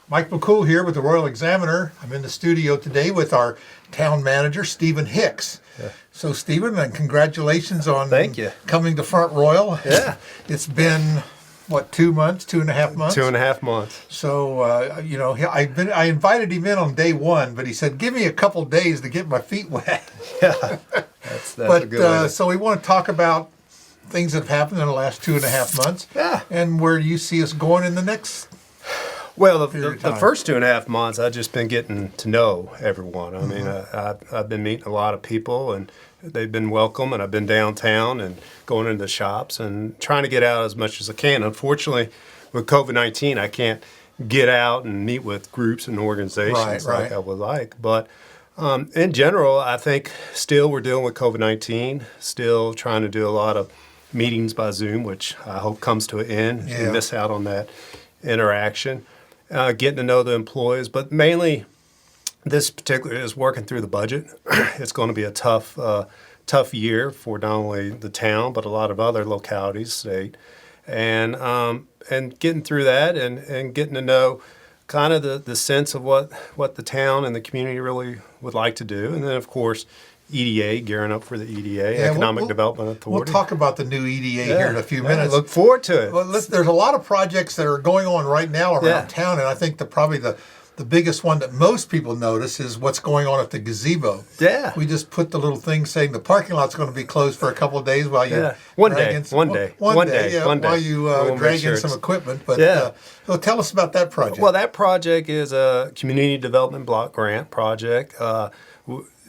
Mike McCool here with the Royal Examiner. I'm in the studio today with our town manager, Stephen Hicks. Yeah. So, Stephen, and congratulations on Thank you. coming to Front Royal. Yeah. It's been, what, 2 months, 2.5 months? 2.5 months. So, I invited him in on day one, but he said, give me a couple days to get my feet wet. Yeah. That's a good way. So we want to talk about things that have happened in the last 2.5 months. Yeah. And where you see us going in the next. Well, the period of time. first 2.5 months, I've just been getting to know everyone. I mean, I've been meeting a lot of people, and they've been welcome, and I've been downtown and going into the shops and trying to get out as much as I can. Unfortunately, with COVID-19, I can't get out and meet with groups and organizations like I would like. But in general, I think still we're dealing with COVID-19, still trying to do a lot of meetings by Zoom, which I hope comes to an end. Yeah. You miss out on that interaction. Getting to know the employees, but mainly this particular is working through the budget. It's going to be a tough year for not only the town, but a lot of other localities, state, and getting through that and getting to know kind of the sense of what the town and the community really would like to do. And then, of course, EDA, gearing up for the EDA, Economic Development Authority. We'll talk about the new EDA here in a few minutes. I look forward to it. Well, there's a lot of projects that are going on right now around town, and I think probably the biggest one that most people notice is what's going on at the gazebo. Yeah. We just put the little thing saying the parking lot's going to be closed for a couple of days while you One drag day. in One day. While you drag in some equipment. But so tell us about that project. Well, that project is a community development block grant project.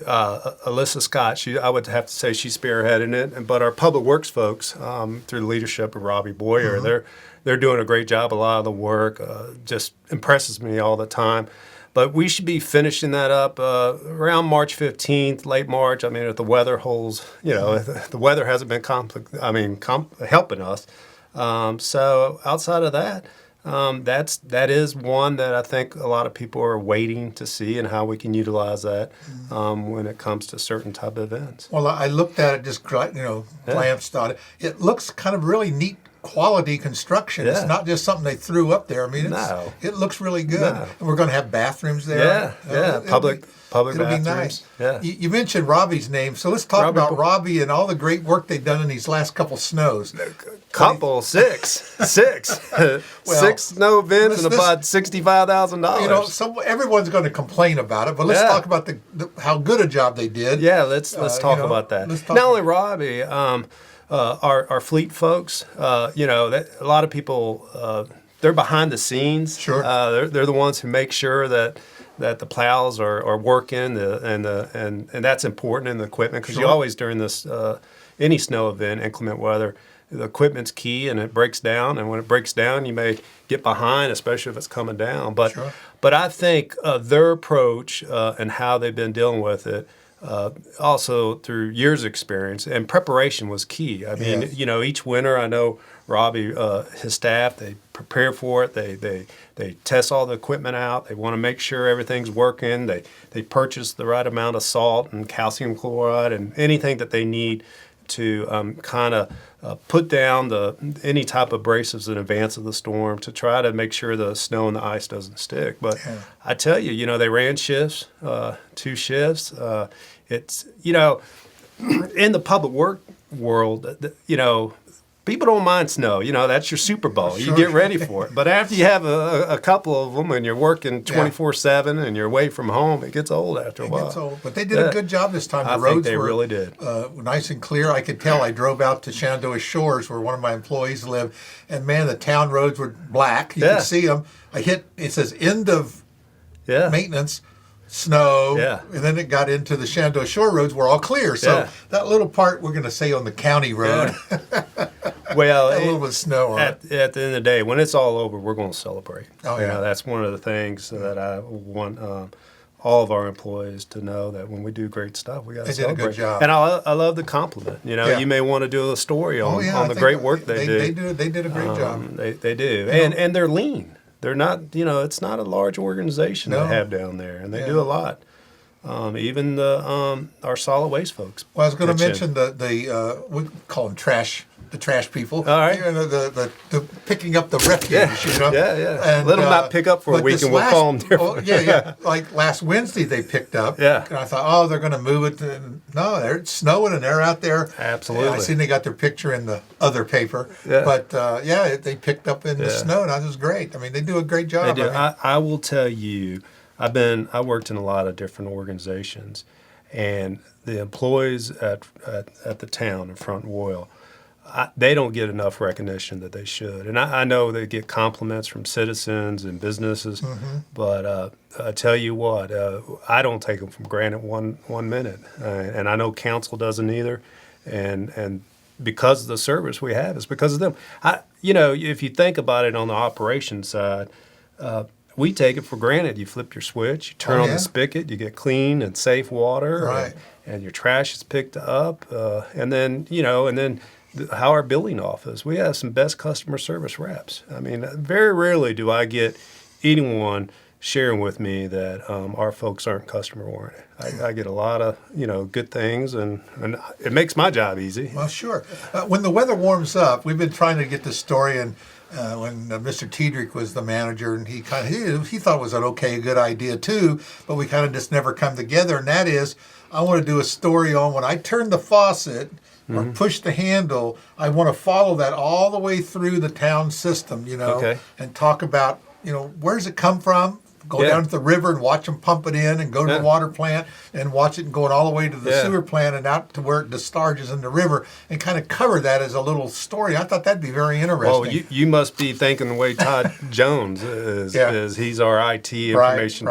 Alyssa Scott, I would have to say she spearheaded it, but our public works folks, through the leadership of Robbie Boyer, they're doing a great job. A lot of the work just impresses me all the time. But we should be finishing that up around March 15th, late March. I mean, if the weather holds, the weather hasn't been helping us. So outside of that, that is one that I think a lot of people are waiting to see and how we can utilize that when it comes to certain type of events. Well, I looked at it, just glanced on it. It looks kind of really neat quality construction. It's not just something they threw up there. I mean, it looks really good. No. And we're going to have bathrooms there. Public it'll bathrooms. Be nice. Yeah. You mentioned Robbie's name, so let's talk about Robbie and all the great work they've done in these last couple snows. Six. Well, 6 snow events and about $65,000. Everyone's going to complain about it, but let's talk about how good a job they did. Yeah, let's talk about that. Not only Robbie, our fleet folks. A lot of people they're behind the scenes. Sure, they're the ones who make sure that the plows are working, and that's important in the equipment, because you always, during this any snow event, inclement weather, the equipment's key, and it breaks down, and when it breaks down, you may get behind, especially if it's coming down. But I think their approach and how they've been dealing with it, also through years of experience, and preparation was key. I mean, each winter, I know Robbie, his staff, they prepare for it. They test all the equipment out. They want to make sure everything's working. They purchase the right amount of salt and calcium chloride and anything that they need to kind of put down any type of abrasives in advance of the storm to try to make sure the snow and the ice doesn't stick. But I tell you, they ran shifts, 2 shifts. It's, in the public work world, people don't mind snow. That's your Super Bowl. You get ready for it. But after you have a couple of them and you're working 24/7 and you're away from home, it gets old after a while. It gets old. But they did a good job this time. The roads were really did. Nice and clear. I could tell. I drove out to Shenandoah Shores, where one of my employees live, and man, the town roads were black. You could see them. It says end of maintenance. Snow, and then it got into the Shenandoah Shore roads were all clear. So that little part we're going to say on the county road. Well, a little bit of snow on it. At the end of the day, when it's all over, we're going to celebrate. Oh, yeah. That's one of the things that I want all of our employees to know, that when we do great stuff, we got to celebrate. They did a good job. And I love the compliment. You may want to do a story on the great work they do. They did a great job. They do. And they're lean. They're not, it's not a large organization they have down there, and they do a lot. Even our solid waste folks. Well, I was going to mention we call them trash the trash people. All right. You know, the picking up the refuse. Yeah. You know? Yeah. And, let them not pick up for a week, and we'll call them different. Like last Wednesday they picked up. Yeah. And I thought, oh, they're going to move it. No, it's snowing and they're out there. Absolutely. And I seen they got their picture in the other paper. Yeah. But they picked up in the snow, and that was great. I mean, they do a great job. They do. I will tell you, I worked in a lot of different organizations, and the employees at the town in Front Royal, they don't get enough recognition that they should. And I know they get compliments from citizens and businesses, but I tell you what, I don't take them for granted one minute. And I know council doesn't either. And because of the service we have, it's because of them. If you think about it on the operations side, we take it for granted. You flip your switch, you turn on the spigot, you get clean and safe water, right. and your trash is picked up, and then how our billing office. We have some best customer service reps. I mean, very rarely do I get anyone sharing with me that our folks aren't customer oriented. I get a lot of good things, and it makes my job easy. Well, sure. When the weather warms up, we've been trying to get this story in. When Mr. Tiedrich was the manager, and he thought it was a good idea too, but we kind of just never come together. And that is, I want to do a story on when I turn the faucet or push the handle. I want to follow that all the way through the town system, and talk about where's it come from. Go down to the river and watch them pump it in, and go to the water plant and watch it going all the way to the sewer plant and out to where it discharges in the river, and kind of cover that as a little story. I thought that'd be very interesting. Well, you must be thinking the way Todd Jones is. He's our IT information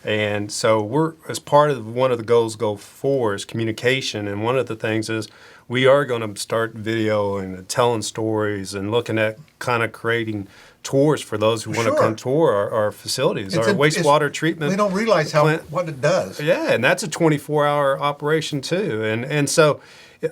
and so we're, as part of one of the goals go forward is communication, and one of the things is we are going to start video and telling stories and looking at kind of creating tours for those who want to come tour our facilities, our wastewater treatment. They don't realize what it does. Yeah, and that's a 24-hour operation too, and so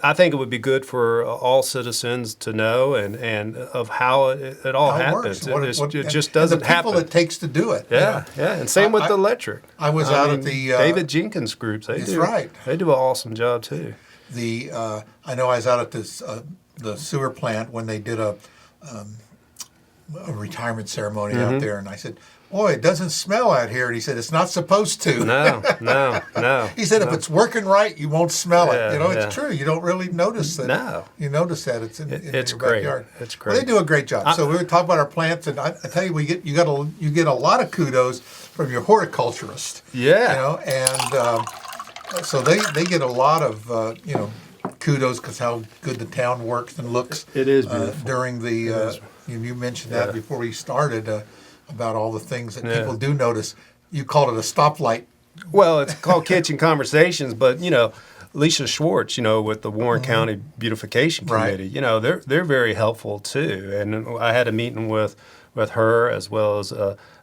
I think it would be good for all citizens to know and of how it all happens. It just doesn't happen. The people it takes to do it. Yeah, and same with the electric. I was out at the David Jenkins groups. They do an awesome job too. I know I was out at this the sewer plant when they did a retirement ceremony out there, and I said, boy, it doesn't smell out here. And he said, it's not supposed to. No. He said, if it's working right, you won't smell it. It's true. You don't really notice that. No. You notice that it's in it's your great. backyard. It's great. Well, they do a great job. So we were talking about our plants, and I tell you, you get a lot of kudos from your horticulturist. Yeah. And so they get a lot of kudos because how good the town works and looks. It is beautiful. During the you mentioned that before we started about all the things that people do notice. You called it a stoplight. Well, it's called Kitchen Conversations, but Lisa Schwartz, with the Warren County Beautification Committee, they're very helpful too. And I had a meeting with her as well as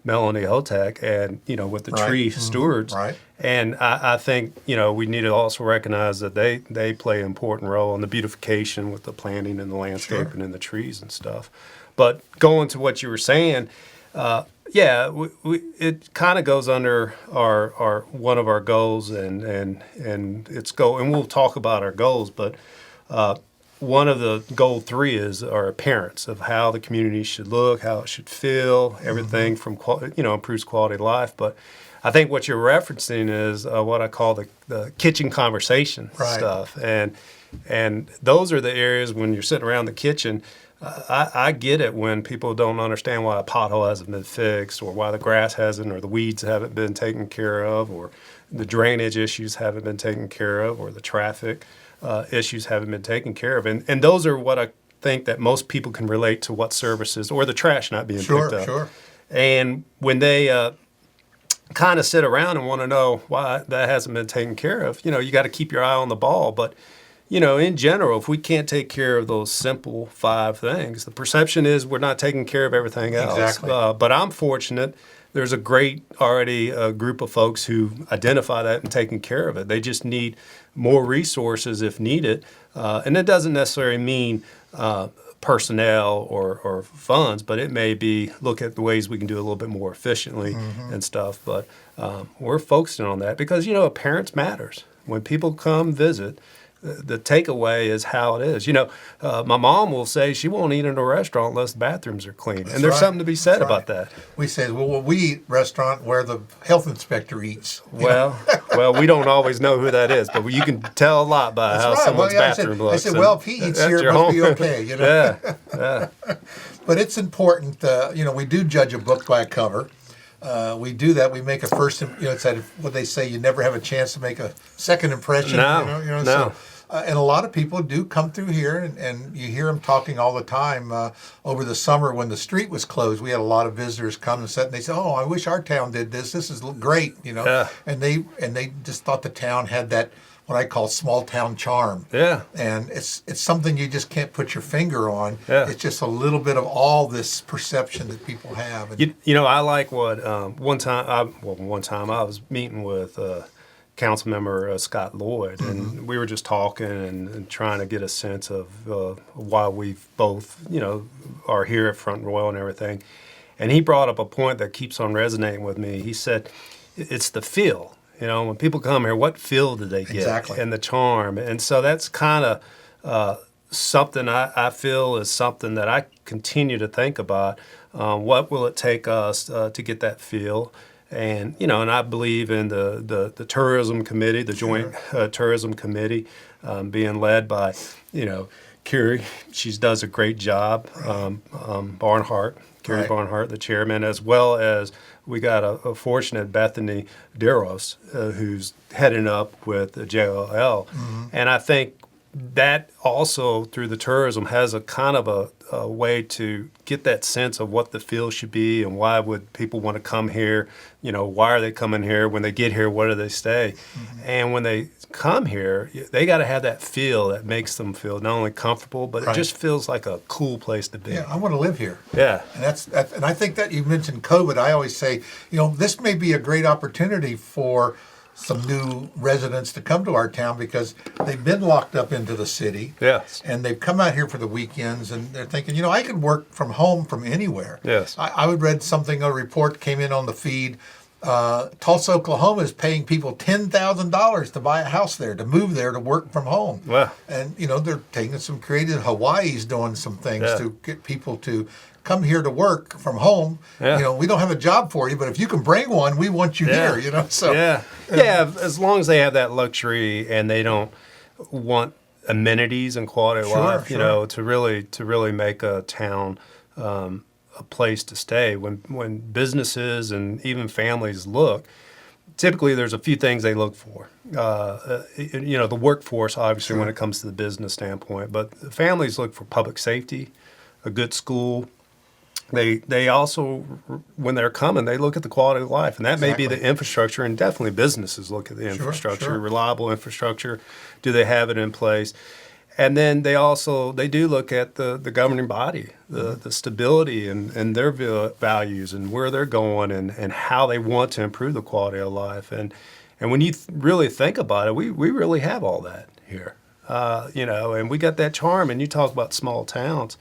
Melanie Hotek and with the tree stewards. Right. And I think we need to also recognize that they play an important role in the beautification with the planting and the landscaping and the trees and stuff. But going to what you were saying, it kind of goes under our one of our goals, and we'll talk about our goals, but one of the goal 3 is our appearance of how the community should look, how it should feel, everything from improves quality of life. But I think what you're referencing is what I call the kitchen conversation stuff, and those are the areas when you're sitting around the kitchen. I get it when people don't understand why a pothole hasn't been fixed, or why the grass hasn't, or the weeds haven't been taken care of, or the drainage issues haven't been taken care of, or the traffic issues haven't been taken care of. And those are what I think that most people can relate to, what services, or the trash not being picked up. Sure. And when they kind of sit around and want to know why that hasn't been taken care of, you got to keep your eye on the ball. But in general, if we can't take care of those simple 5 things, the perception is we're not taking care of everything else. Exactly. But I'm fortunate. There's a great already group of folks who identify that and taking care of it. They just need more resources if needed. And it doesn't necessarily mean personnel or funds, but it may be look at the ways we can do it a little bit more efficiently and stuff. But we're focusing on that because, appearance matters. When people come visit, the takeaway is how it is. My mom will say she won't eat in a restaurant unless the bathrooms are clean. And there's something to be said about that. We say, well, we eat restaurant where the health inspector eats. Well, we don't always know who that is, but you can tell a lot by how someone's bathroom looks. I said, well, if he eats here, it must be okay. Yeah. But it's important. We do judge a book by a cover. We do that. We make a first. It's that what they say. You never have a chance to make a second impression. No. So, and a lot of people do come through here, and you hear them talking all the time. Over the summer when the street was closed, we had a lot of visitors come and sit, and they say, "Oh, I wish our town did this. This is great." Yeah. And they just thought the town had that, what I call small town charm. Yeah. And it's something you just can't put your finger on. Yeah. It's just a little bit of all this perception that people have. And, I like what one time I was meeting with council member Scott Lloyd, and we were just talking and trying to get a sense of why we both, are here at Front Royal and everything. And he brought up a point that keeps on resonating with me. He said, it's the feel. When people come here, what feel do they get? Exactly. And the charm. And so that's kind of something I feel is something that I continue to think about. What will it take us to get that feel? And, and I believe in the tourism committee, the joint tourism committee, being led by, Carrie. She does a great job. Barnhart, Carrie Barnhart, the chairman, as well as we got a fortunate Bethany Deros, who's heading up with the JLL. And I think that also through the tourism has a kind of a way to get that sense of what the feel should be and why would people want to come here. Why are they coming here? When they get here, where do they stay? And when they come here, they got to have that feel that makes them feel not only comfortable, but it just feels like a cool place to be. Yeah, I want to live here. Yeah. And and I think that you mentioned COVID. I always say, this may be a great opportunity for some new residents to come to our town because they've been locked up into the city. Yes. And they've come out here for the weekends and they're thinking, I can work from home from anywhere. Yes. I would read a report came in on the feed. Tulsa, Oklahoma is paying people $10,000 to buy a house there, to move there, to work from home. Wow. And, they're taking some creative, Hawaii's doing some things to get people to come here to work from home. Yeah. We don't have a job for you, but if you can bring one, we want you here, So yeah, as long as they have that luxury and they don't want amenities and quality of life, to really make a town a place to stay. When businesses and even families look, typically there's a few things they look for. The workforce, obviously, when it comes to the business standpoint, but the families look for public safety, a good school. They also, when they're coming, they look at the quality of life, and that may be the infrastructure, and definitely businesses look at the infrastructure, reliable infrastructure. Do they have it in place? And then they do look at the governing body, the stability and their values and where they're going and how they want to improve the quality of life. And when you really think about it, we really have all that here, and we got that charm. And you talk about small towns.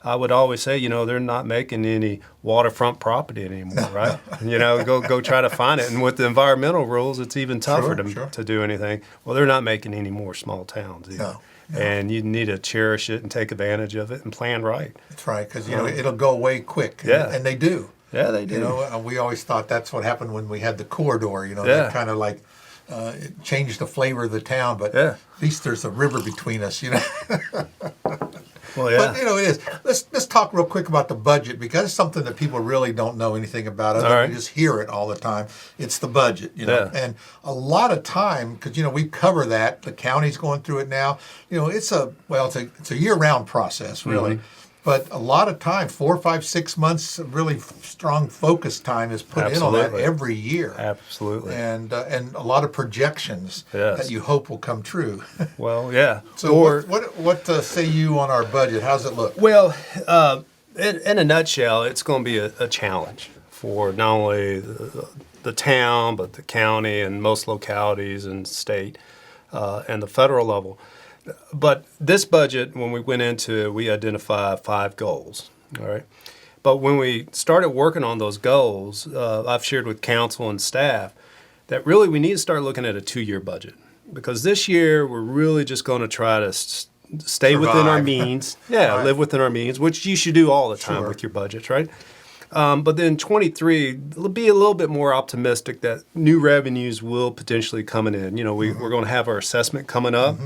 I would always say, they're not making any waterfront property anymore, right? Go try to find it. And with the environmental rules, it's even tougher to do anything. Well, they're not making any more small towns either. No. And you need to cherish it and take advantage of it and plan right. That's right, because it'll go away quick. And they do. Yeah, they do. We always thought that's what happened when we had the corridor. That kind of like it changed the flavor of the town. But at least there's a river between us. Well, yeah. But it is. Let's talk real quick about the budget because it's something that people really don't know anything about. Other than you just hear it all the time. It's the budget, and a lot of time because we cover that. The county's going through it now. It's a year-round process, really. Mm-hmm. But a lot of time, 4, 5, 6 months of really strong focus time is put in on that every year. Absolutely. And a lot of projections that you hope will come true. Well, yeah. So what say you on our budget? How's it look? Well, in a nutshell, it's going to be a challenge for not only the town, but the county and most localities and state and the federal level. But this budget, when we went into it, we identified 5 goals, all right? But when we started working on those goals, I've shared with council and staff that really we need to start looking at a 2-year budget because this year we're really just going to try to stay within our means. Yeah, right. Live within our means, which you should do all the time with your budgets, right? But then 23, be a little bit more optimistic that new revenues will potentially coming in. You know, we're going to have our assessment coming up.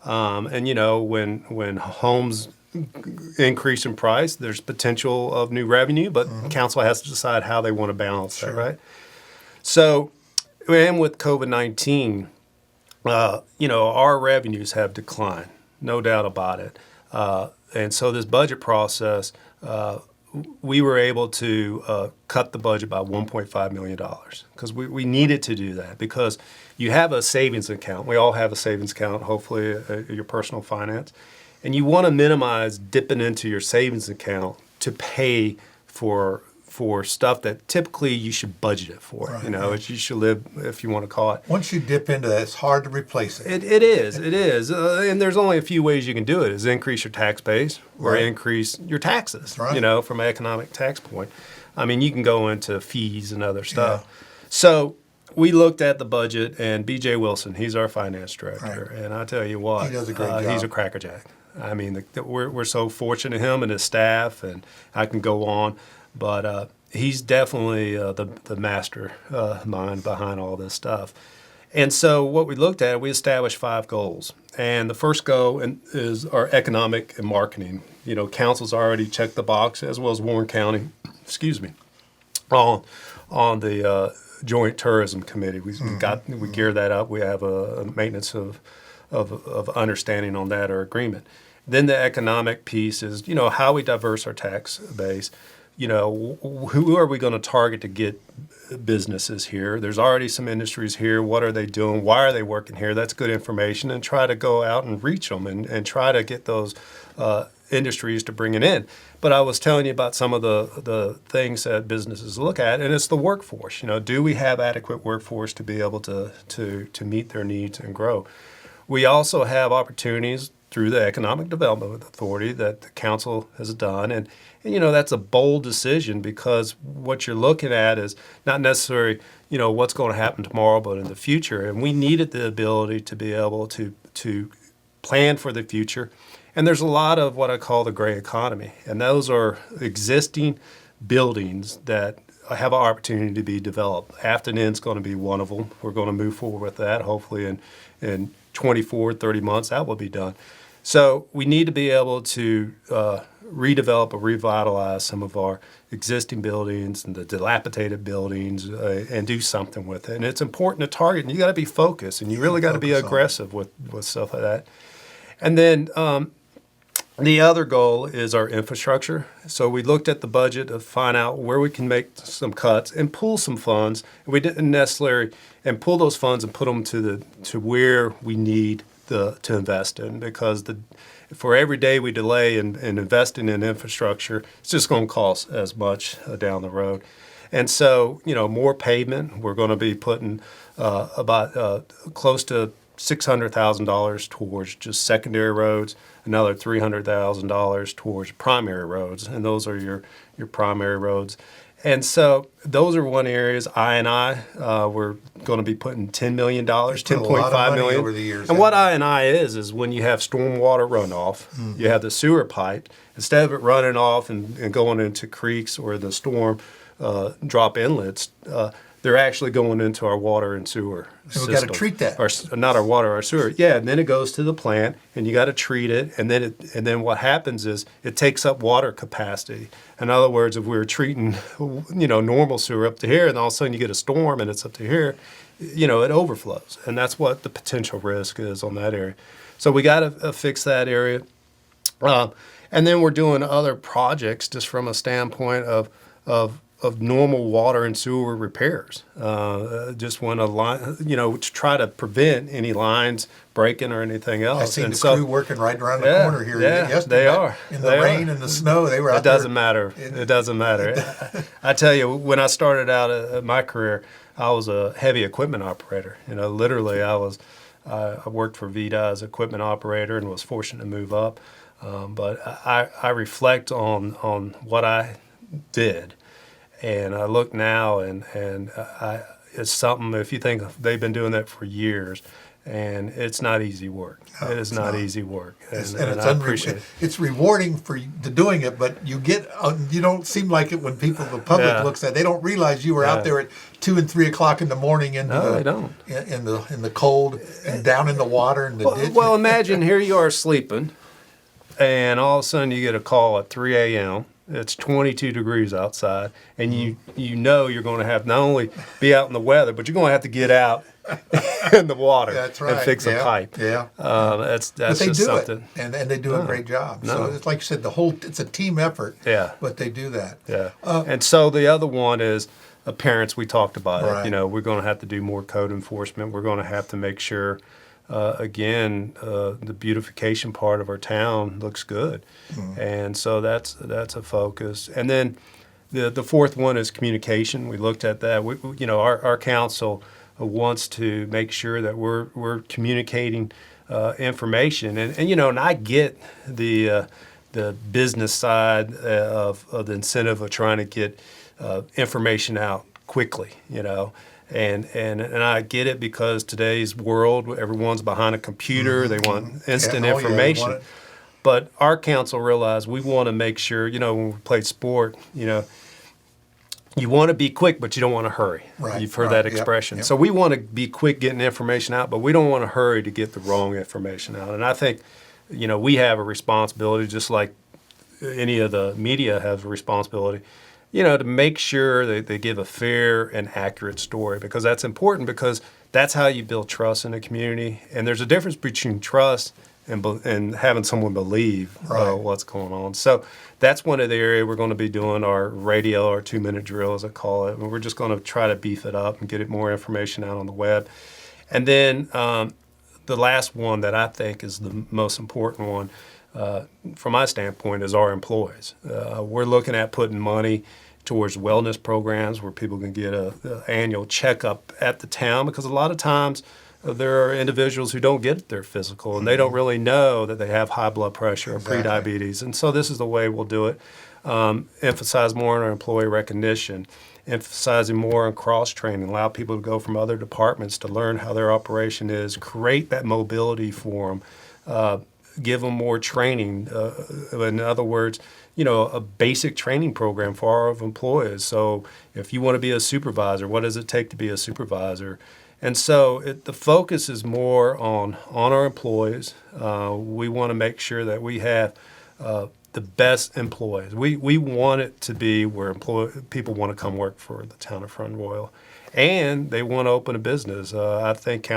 And, you know, when homes increase in price, there's potential of new revenue, but council has to decide how they want to balance that, right? So, and with COVID-19, you know, our revenues have declined, no doubt about it. And so this budget process, we were able to cut the budget by $1.5 million because we needed to do that because you have a savings account. We all have a savings account, hopefully your personal finance. And you want to minimize dipping into your savings account to pay for stuff that typically you should budget it for. Right, you know, you should live, if you want to call it. Once you dip into that, it's hard to replace it. It is. And there's only a few ways you can do it, is increase your tax base or increase your taxes, you know, from an economic tax point. I mean, you can go into fees and other stuff. Yeah. So we looked at the budget, and B.J. Wilson, he's our finance director. Right. And I tell you what, he does a great job. He's a crackerjack. I mean, we're so fortunate, him and his staff, and I can go on. But he's definitely the master mind behind all this stuff. And so what we looked at, we established 5 goals. And the first goal is our economic and marketing. You know, council's already checked the box, as well as Warren County, on the Joint Tourism Committee. We geared that up. We have a maintenance of understanding on that or agreement. Then the economic piece is, you know, how we diverse our tax base. You know, who are we going to target to get businesses here? There's already some industries here. What are they doing? Why are they working here? That's good information, and try to go out and reach them and try to get those industries to bring it in. But I was telling you about some of the things that businesses look at, and it's the workforce. You know, do we have adequate workforce to be able to meet their needs and grow? We also have opportunities through the Economic Development Authority that the council has done. And you know, that's a bold decision because what you're looking at is not necessarily, you know, what's going to happen tomorrow, but in the future. And we needed the ability to be able to plan for the future. And there's a lot of what I call the gray economy. And those are existing buildings that have an opportunity to be developed. Afton Inn's going to be one of them. We're going to move forward with that. Hopefully in 24, 30 months, that will be done. So we need to be able to redevelop or revitalize some of our existing buildings and the dilapidated buildings and do something with it. And it's important to target, and you got to be focused, and you really got to be aggressive with stuff like that. And then the other goal is our infrastructure. So we looked at the budget to find out where we can make some cuts and pull some funds. We didn't necessarily and pull those funds and put them to where we need to invest in, because for every day we delay in investing in infrastructure, it's just going to cost as much down the road. And so, you know, more pavement. We're going to be putting about close to $600,000 towards just secondary roads, another $300,000 towards primary roads, and those are your primary roads. And so those are one areas. I&I, we're going to be putting $10 million, $10.5 million. Over the years. And what I&I is when you have stormwater runoff, you have the sewer pipe. Instead of it running off and going into creeks or the storm drop inlets, they're actually going into our water and sewer system. We've got to treat that. Not our water, our sewer. Yeah, and then it goes to the plant, and you got to treat it. And then what happens is it takes up water capacity. In other words, if we were treating, you know, normal sewer up to here, and all of a sudden you get a storm and it's up to here, you know, it overflows. And that's what the potential risk is on that area. So we got to fix that area. And then we're doing other projects just from a standpoint of normal water and sewer repairs. Just when a line, you know, to try to prevent any lines breaking or anything else. I seen the crew working right around the corner here yesterday. They are. In the rain and the snow, they were out there. It doesn't matter. I tell you, when I started out my career, I was a heavy equipment operator. You know, literally I worked for VITA as equipment operator and was fortunate to move up. But I reflect on what I did. And I look now, and it's something, if you think they've been doing that for years, And it's not easy work. No, it is not easy work, and I appreciate it. It's rewarding for you to doing it, but you don't seem like it when the public looks at it. They don't realize you were out there at 2 and 3 o'clock in the morning in the cold and down in the water in the ditch. Well, imagine here you are sleeping, and all of a sudden you get a call at 3 a.m. It's 22 degrees outside, and you know you're going to have not only be out in the weather, but you're going to have to get out in the water and fix a pipe. Yeah, that's but they just do something. And they do a great job. No. So it's like you said, it's a team effort. Yeah, but they do that. Yeah, and so the other one is parents. We talked about right. it. We're going to have to do more code enforcement. We're going to have to make sure. The beautification part of our town looks good, and so that's a focus. And then the fourth one is communication. We looked at that. Our council wants to make sure that we're communicating information, and I get the business side of the incentive of trying to get information out quickly. And I get it because today's world, everyone's behind a computer. They want instant information. But our council realized we want to make sure, when we played sport, you want to be quick, but you don't want to hurry. Right, You've heard that expression. Yep. So we want to be quick getting information out, but we don't want to hurry to get the wrong information out. And I think, we have a responsibility, just like any of the media has a responsibility, to make sure that they give a fair and accurate story, because that's important, because that's how you build trust in a community. And there's a difference between trust and having someone believe what's going on. So that's one of the areas we're going to be doing our radio, our 2-minute drill, as I call it. And we're just going to try to beef it up and get it more information out on the web. And then the last one that I think is the most important one, from my standpoint, is our employees. We're looking at putting money towards wellness programs where people can get an annual checkup at the town, because a lot of times there are individuals who don't get their physical and they don't really know that they have high blood pressure or prediabetes. And so this is the way we'll do it. Emphasize more on our employee recognition, emphasizing more on cross-training, allow people to go from other departments to learn how their operation is, create that mobility for them, give them more training. In other words, a basic training program for our employees. So if you want to be a supervisor, what does it take to be a supervisor? And so the focus is more on our employees. We want to make sure that we have the best employees. We want it to be where people want to come work for the town of Front Royal, and they want to open a business. I think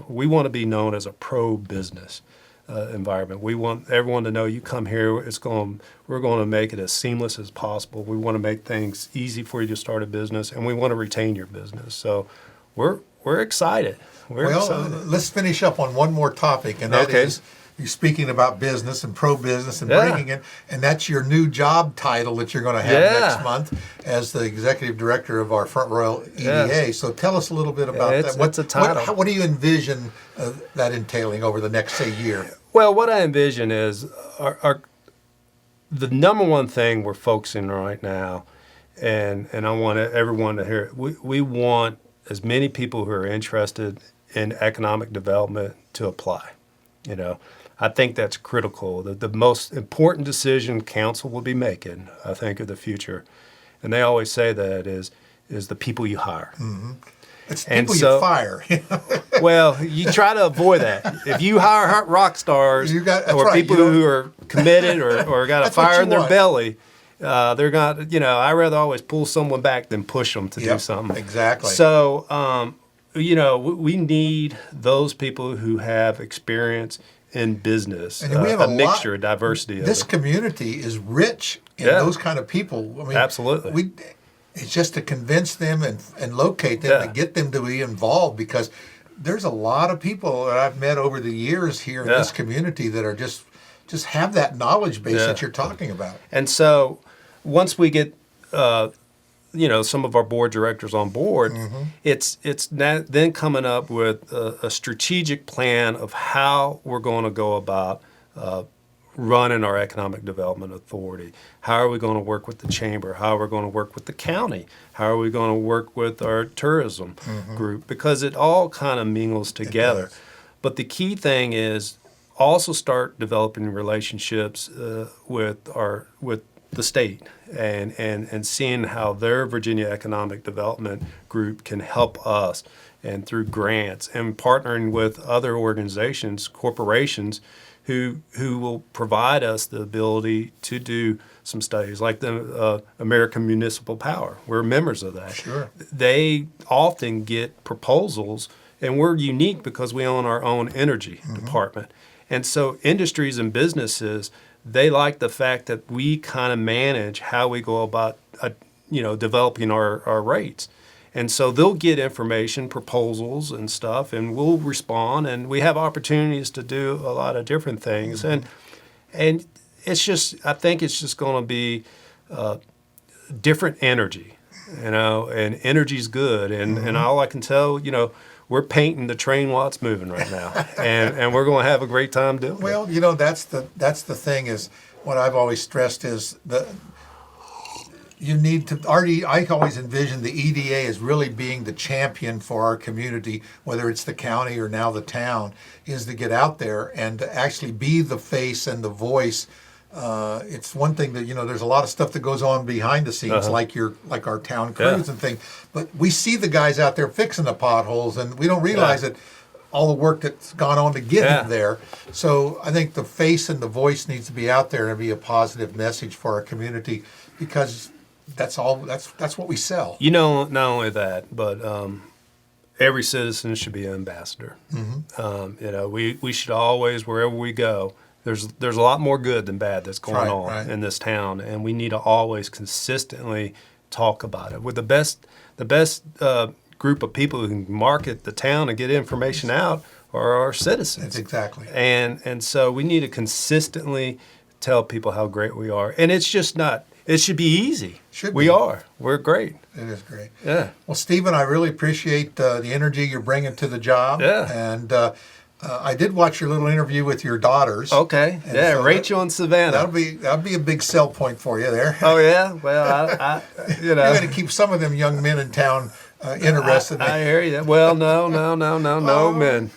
we want to be known as a pro-business environment. We want everyone to know you come here, we're going to make it as seamless as possible. We want to make things easy for you to start a business, and we want to retain your business. So we're excited. We're excited. Let's finish up on one more topic, and that is you're speaking about business and pro-business and bringing it, and that's your new job title that you're going to have next month as the executive director of our Front Royal EDA. So tell us a little bit about that. What's a title? What do you envision that entailing over the next, say, year? Well, what I envision is the number one thing we're focusing on right now, and I want everyone to hear it. We want as many people who are interested in economic development to apply. I think that's critical. The most important decision council will be making, I think, of the future, and they always say that is the people you hire. Mm-hmm. It's people you fire. Well, you try to avoid that. If you hire rock stars people who are committed or got a fire in their belly, they're not. I rather always pull someone back than push them to do something. Exactly. So, we need those people who have experience in business, and we have a mixture, a diversity. This community is rich in those kind of people. I mean, absolutely. It's just to convince them and locate them and get them to be involved, because there's a lot of people that I've met over the years here in this community that are just have that knowledge base that you're talking about. And so once we get some of our board directors on board, it's then coming up with a strategic plan of how we're going to go about running our economic development authority. How are we going to work with the chamber? How are we going to work with the county? How are we going to work with our tourism group? Because it all kind of mingles together. But the key thing is also start developing relationships with the state and seeing how their Virginia Economic Development Group can help us, and through grants and partnering with other organizations, corporations who will provide us the ability to do some studies, like the American Municipal Power. We're members of that. Sure. They often get proposals, and we're unique because we own our own energy department. And so industries and businesses, they like the fact that we kind of manage how we go about, developing our rates. And so they'll get information, proposals and stuff, and we'll respond, and we have opportunities to do a lot of different things. And it's just, I think it's just going to be different energy, and energy's good. And all I can tell, we're painting the train while it's moving right now, and we're going to have a great time doing it. Well, that's the thing, is what I've always stressed is you need to, I always envision the EDA as really being the champion for our community, whether it's the county or now the town, is to get out there and to actually be the face and the voice. It's one thing that, there's a lot of stuff that goes on behind the scenes, like our town crews and things, but we see the guys out there fixing the potholes, and we don't realize that all the work that's gone on to get them there. So I think the face and the voice needs to be out there and be a positive message for our community, because that's what we sell. Not only that, but every citizen should be an ambassador. We should always, wherever we go, there's a lot more good than bad that's going on in this town, and we need to always consistently talk about it. With the best group of people who can market the town and get information out are our citizens. That's exactly. And so we need to consistently tell people how great we are, and it's just not. It should be easy. We're great. It is great. Yeah. Well, Stephen, I really appreciate the energy you're bringing to the job. Yeah. And I did watch your little interview with your daughters. Okay. And yeah, so Rachel and Savannah. That'll be a big sell point for you there. Oh yeah. Well, I You're going to keep some of them young men in town interested. I hear you. Well, no, men.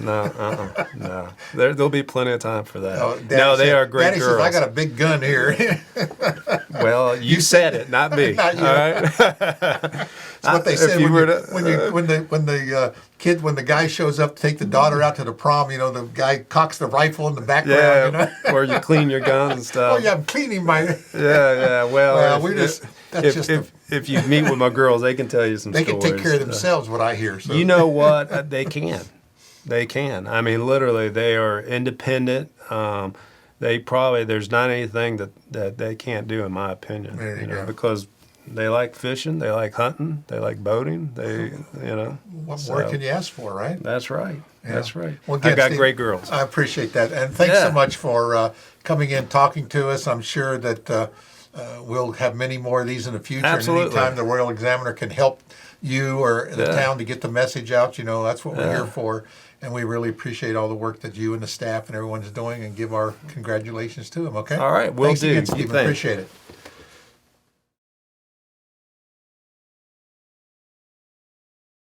No. There'll be plenty of time for that. They are great Daddy girls. says, I got a big gun here. Well, you said it, not me. Not you. All right. That's what they said when the guy shows up to take the daughter out to the prom. The guy cocks the rifle in the background. Yeah, where you clean your guns and stuff. Oh yeah, I'm cleaning my. Yeah. Well, if you meet with my girls, they can tell you some they stories. They can take care of themselves. What I hear. So. You know what? They can. They can. I mean, literally, they are independent. There's not anything that they can't do, in my opinion. There you go. Because they like fishing, they like hunting, they like boating. What more can you ask for, right? That's right. Yeah. That's right. Well, again, I've got Steve, great girls. I appreciate that, and thanks so much for coming in, talking to us. I'm sure that we'll have many more of these in the future. Absolutely. And anytime the Royal Examiner can help you or the town to get the message out, that's what we're here for. And we really appreciate all the work that you and the staff and everyone's doing, and give our congratulations to them, okay? All right, will do. Thanks again, Stephen. Appreciate it.